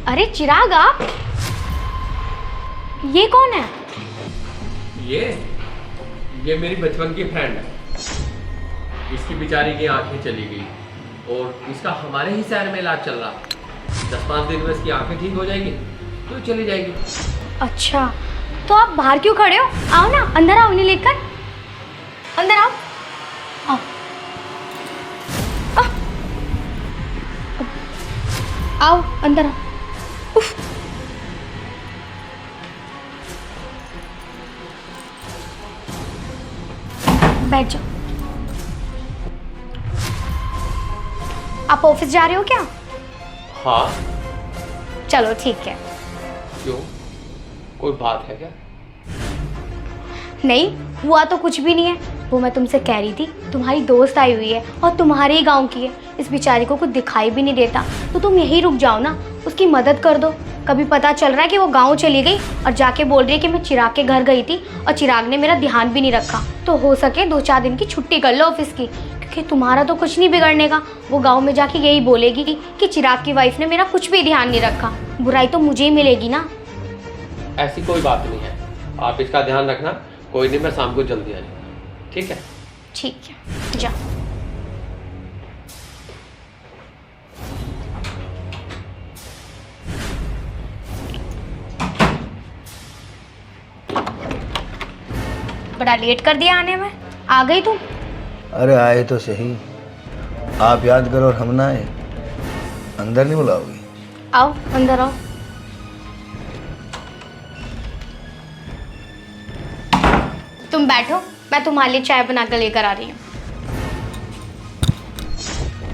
अरे चिराग आप, ये कौन है? ये मेरी बचपन की फ्रेंड है। इसकी बेचारी की आंखें चली गई और इसका हमारे ही शहर में इलाज चल रहा। 10-5 दिन में इसकी आंखें ठीक हो जाएगी तो चली जाएगी। अच्छा, तो आप बाहर क्यों खड़े हो? आओ ना, अंदर आओ, इन्हें लेकर अंदर आओ। आओ आओ अंदर आओ। उफ। बैठ जाओ। आप ऑफिस जा रहे हो क्या? हाँ। चलो ठीक है। क्यों, कोई बात है क्या? नहीं हुआ तो कुछ भी नहीं है। वो मैं तुमसे कह रही थी, तुम्हारी दोस्त आई हुई है और तुम्हारे ही गांव की है। इस बेचारी को कुछ दिखाई भी नहीं देता, तो तुम यहीं रुक जाओ ना, उसकी मदद कर दो। कभी पता चल रहा है कि वो गांव चली गई और जाके बोल रही है कि मैं चिराग के घर गई थी और चिराग ने मेरा ध्यान भी नहीं रखा। तो हो सके 2-4 दिन की छुट्टी कर लो ऑफिस की, क्योंकि तुम्हारा तो कुछ नहीं बिगड़ने का। वो गाँव में जाके यही बोलेगी कि चिराग की वाइफ ने मेरा कुछ भी ध्यान नहीं रखा। बुराई तो मुझे ही मिलेगी ना। ऐसी कोई बात नहीं है, आप इसका ध्यान रखना। कोई नहीं, मैं शाम को जल्दी आ जाऊँगा। ठीक है? ठीक है, जा। बड़ा लेट कर दिया आने में। आ गई तुम? अरे आए तो सही, आप याद करो और हम ना आए। अंदर नहीं बुलाओगी? आओ अंदर आओ। तुम बैठो, मैं तुम्हारे लिए चाय बना कर लेकर आ रही हूँ।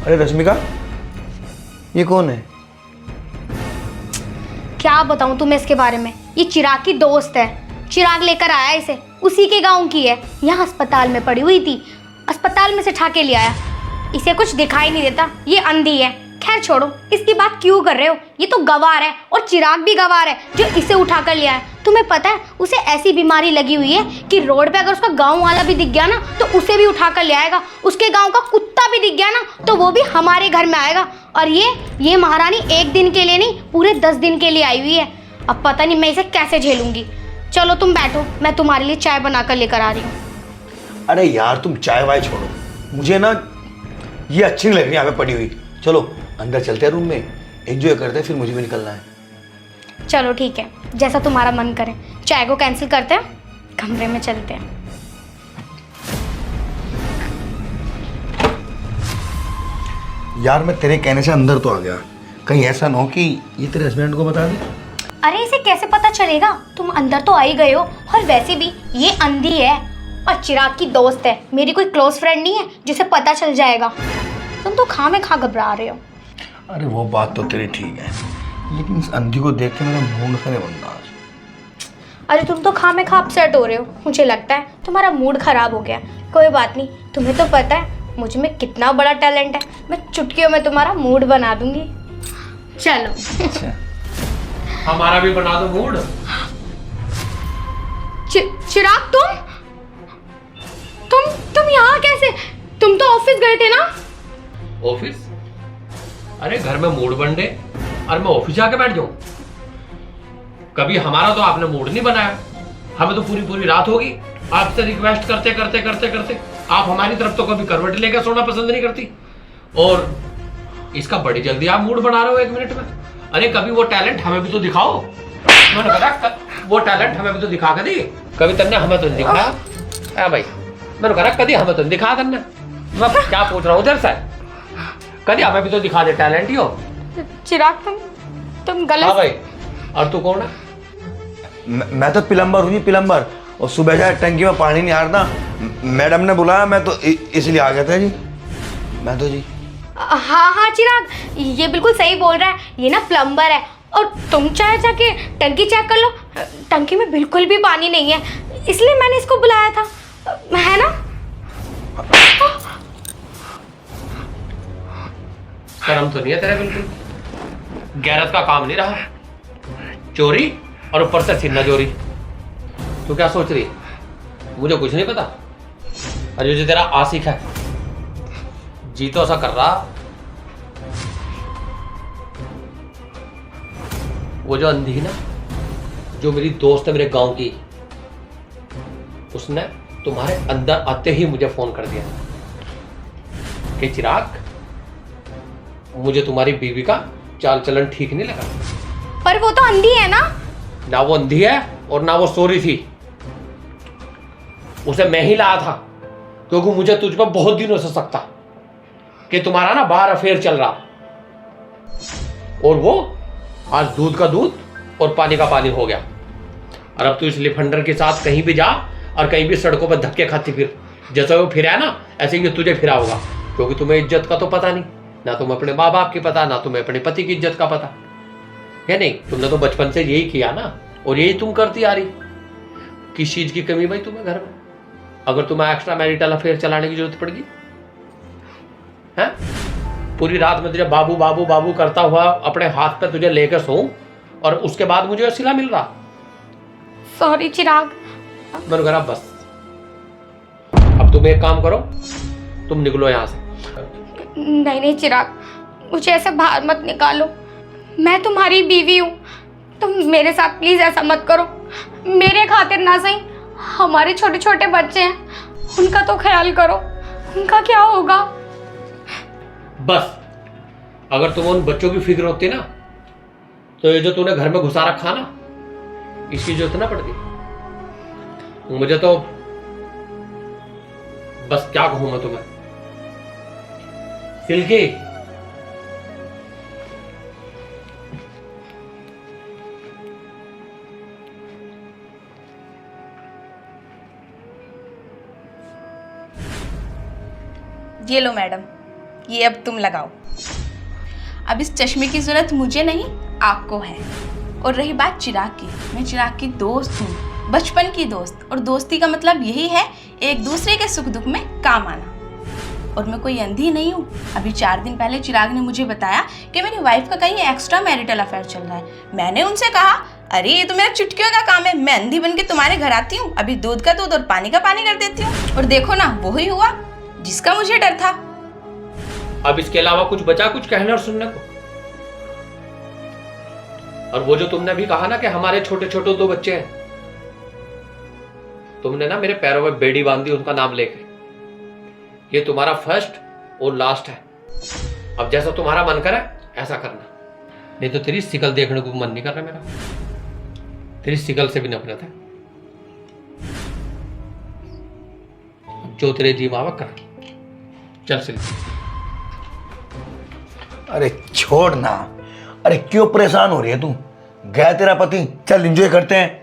अरे रश्मिका, ये कौन है? क्या बताऊँ तुम्हें इसके बारे में? ये चिराग की दोस्त है। चिराग लेकर आया इसे, उसी के गांव की है। यहाँ अस्पताल में पड़ी हुई थी, अस्पताल में से उठा के ले आया। इसे कुछ दिखाई नहीं देता, ये अंधी है। खैर छोड़ो, इसकी बात क्यों कर रहे हो? ये तो गवार है और चिराग भी गवार है जो इसे उठा कर ले आया। तुम्हें पता है उसे ऐसी बीमारी लगी हुई है कि रोड पे अगर उसका गांव वाला भी दिख गया ना तो उसे भी उठा कर ले आएगा। उसके गांव का कुत्ता भी दिख गया ना तो वो भी हमारे घर में आएगा। और ये महारानी 1 दिन के लिए नहीं, पूरे 10 दिन के लिए आई हुई है। अब पता नहीं मैं इसे कैसे झेलूंगी। चलो तुम बैठो, मैं तुम्हारे लिए चाय बना कर लेकर आ रही हूँ। अरे यार तुम चाय वाय छोड़ो, मुझे ना ये अच्छी नहीं लग रही यहाँ पे पड़ी हुई। चलो अंदर चलते हैं, रूम में एंजॉय करते हैं, फिर मुझे भी निकलना है। चलो ठीक है, जैसा तुम्हारा मन करे। चाय को कैंसिल करते हैं, कमरे में चलते हैं। यार मैं तेरे कहने से अंदर तो आ गया, कहीं ऐसा ना हो कि ये तेरे हस्बैंड को बता दे। अरे इसे कैसे पता चलेगा? तुम अंदर तो आ ही गए हो। और वैसे भी ये अंधी है और चिराग की दोस्त है, मेरी कोई क्लोज फ्रेंड नहीं है जिसे पता चल जाएगा। तुम तो खामखा घबरा रहे हो। अरे वो बात तो तेरी ठीक है, लेकिन इस अंधी को देख के मेरा मूड खराब बनता है आज। अरे तुम तो खामखा अपसेट हो रहे हो। मुझे लगता है तुम्हारा मूड खराब हो गया। कोई बात नहीं, तुम्हें तो पता है मुझ में कितना बड़ा टैलेंट है। मैं चुटकियों में तुम्हारा मूड बना दूंगी। चलो। अच्छा हमारा भी बना दो मूड। चिराग तुम यहाँ कैसे? तुम तो ऑफिस गए थे ना? ऑफिस? अरे घर में मूड बन दे और मैं ऑफिस जाके बैठ जाऊं? कभी हमारा तो आपने मूड नहीं बनाया। हमें तो पूरी रात होगी आपसे रिक्वेस्ट करते आप हमारी तरफ तो कभी करवट लेकर सोना पसंद नहीं करती, और इसका बड़ी जल्दी आप मूड बना रहे हो 1 मिनट में। अरे कभी वो टैलेंट हमें भी तो दिखाओ। मैंने कहा वो टैलेंट हमें भी तो दिखा कर दी। कभी तन्ने हमें तो दिखाया भाई। मैंने कहा कभी हमें तो दिखा करना। मैं क्या पूछ रहा हूँ उधर से, कभी हमें भी तो दिखा दे टैलेंट ही हो। चिराग तुम गलत। हाँ भाई, और तू कौन है? मैं तो प्लम्बर हूँ जी, प्लम्बर। और सुबह जाए टंकी में पानी नहीं आ रहा, मैडम ने बुलाया, मैं तो इसलिए आ गया था जी। मैं तो जी हाँ चिराग, ये बिल्कुल सही बोल रहा है। ये ना प्लम्बर है और तुम चाहे जाके टंकी चेक कर लो। टंकी में बिल्कुल भी पानी नहीं है, इसलिए मैंने इसको बुलाया था, है ना? शर्म तो नहीं है तेरे बिल्कुल? गैरत का काम नहीं रहा, चोरी और ऊपर से सिन्ना चोरी। तू क्या सोच रही? मुझे कुछ नहीं पता। अरे जो तेरा आशिक है जी तो ऐसा कर रहा। वो जो अंधी ना, जो मेरी दोस्त है मेरे गांव की, उसने तुम्हारे अंदर आते ही मुझे फोन कर दिया कि चिराग, मुझे तुम्हारी बीवी का चाल चलन ठीक नहीं लगा। पर वो तो अंधी है ना वो अंधी है और ना वो सो रही थी। उसे मैं ही लाया था क्योंकि मुझे तुझ पर बहुत दिनों से शक था कि तुम्हारा ना बाहर अफेयर चल रहा, और वो आज दूध का दूध और पानी का पानी हो गया। और अब तू इस लिफंडर के साथ कहीं भी जा और कहीं भी सड़कों पर धक्के खाती फिर, जैसे वो फिरा है ना ऐसे ही तुझे फिरा होगा, क्योंकि तुम्हें इज्जत का तो पता नहीं, ना तुम्हें अपने माँ बाप की पता, ना तुम्हें अपने पति की इज्जत का पता है। नहीं, तुमने तो बचपन से यही किया ना, और यही तुम करती आ रही। किस चीज की कमी भाई तुम्हें घर में, अगर तुम्हें एक्स्ट्रा मैरिटल अफेयर चलाने की जरूरत पड़गी है? पूरी रात में तुझे बाबू बाबू बाबू करता हुआ अपने हाथ पे तुझे लेकर सोऊं और उसके बाद मुझे सिला मिल रहा। सॉरी चिराग। मैंने कहा बस, अब तुम एक काम करो, तुम निकलो यहां से। नहीं नहीं चिराग, मुझे ऐसे बाहर मत निकालो, मैं तुम्हारी बीवी हूँ, तुम मेरे साथ प्लीज ऐसा मत करो। मेरे खातिर ना सही, हमारे छोटे छोटे बच्चे हैं, उनका तो ख्याल करो, उनका क्या होगा। बस अगर तुम उन बच्चों की फिक्र होती ना, तो ये जो तूने घर में घुसा रखा ना, इसकी जरूरत ना पड़ती। मुझे तो बस क्या कहूं मैं तुम्हें, सिल्की ये लो मैडम, ये अब तुम लगाओ। अब इस चश्मे की ज़रूरत मुझे नहीं, आपको है। और रही बात चिराग की, मैं चिराग की दोस्त हूँ, बचपन की दोस्त, और दोस्ती का मतलब यही है एक दूसरे के सुख दुख में काम आना। और मैं कोई अंधी नहीं हूँ। अभी 4 दिन पहले चिराग ने मुझे बताया कि मेरी वाइफ का कहीं एक्स्ट्रा मैरिटल अफेयर चल रहा है। मैंने उनसे कहा, अरे ये तो मेरा चुटकियों का काम है, मैं अंधी बन के तुम्हारे घर आती हूँ, अभी दूध का दूध और पानी का पानी कर देती हूँ। और देखो ना, वो ही हुआ जिसका मुझे डर था। अब इसके अलावा कुछ बचा कुछ कहने और सुनने को? और वो जो तुमने अभी कहा ना कि हमारे छोटे छोटे 2 बच्चे हैं, तुमने ना मेरे पैरों में बेड़ी बांधी उनका नाम लेके। ये तुम्हारा फर्स्ट और लास्ट है। अब जैसा तुम्हारा मन करे ऐसा करना, नहीं तो तेरी शिकल देखने को मन नहीं कर रहा मेरा, तेरी शिकल से भी नफरत है। जो तेरे जी मावा कर, चल सिल्की। अरे छोड़ ना, अरे क्यों परेशान हो रही है तू? गया तेरा पति, चल एंजॉय करते हैं।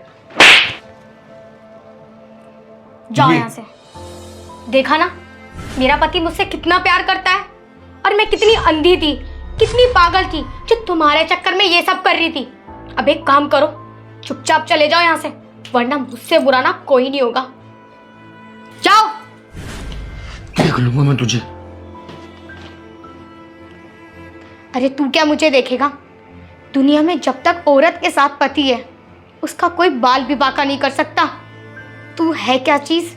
जाओ यहाँ से। देखा ना मेरा पति मुझसे कितना प्यार करता है, और मैं कितनी अंधी थी, कितनी पागल थी जो तुम्हारे चक्कर में ये सब कर रही थी। अब एक काम करो, चुपचाप चले जाओ यहाँ से, वरना मुझसे बुरा ना कोई नहीं होगा। जाओ। देख लूंगा मैं तुझे। अरे तू क्या मुझे देखेगा? दुनिया में जब तक औरत के साथ पति है, उसका कोई बाल भी बांका नहीं कर सकता। तू है क्या चीज?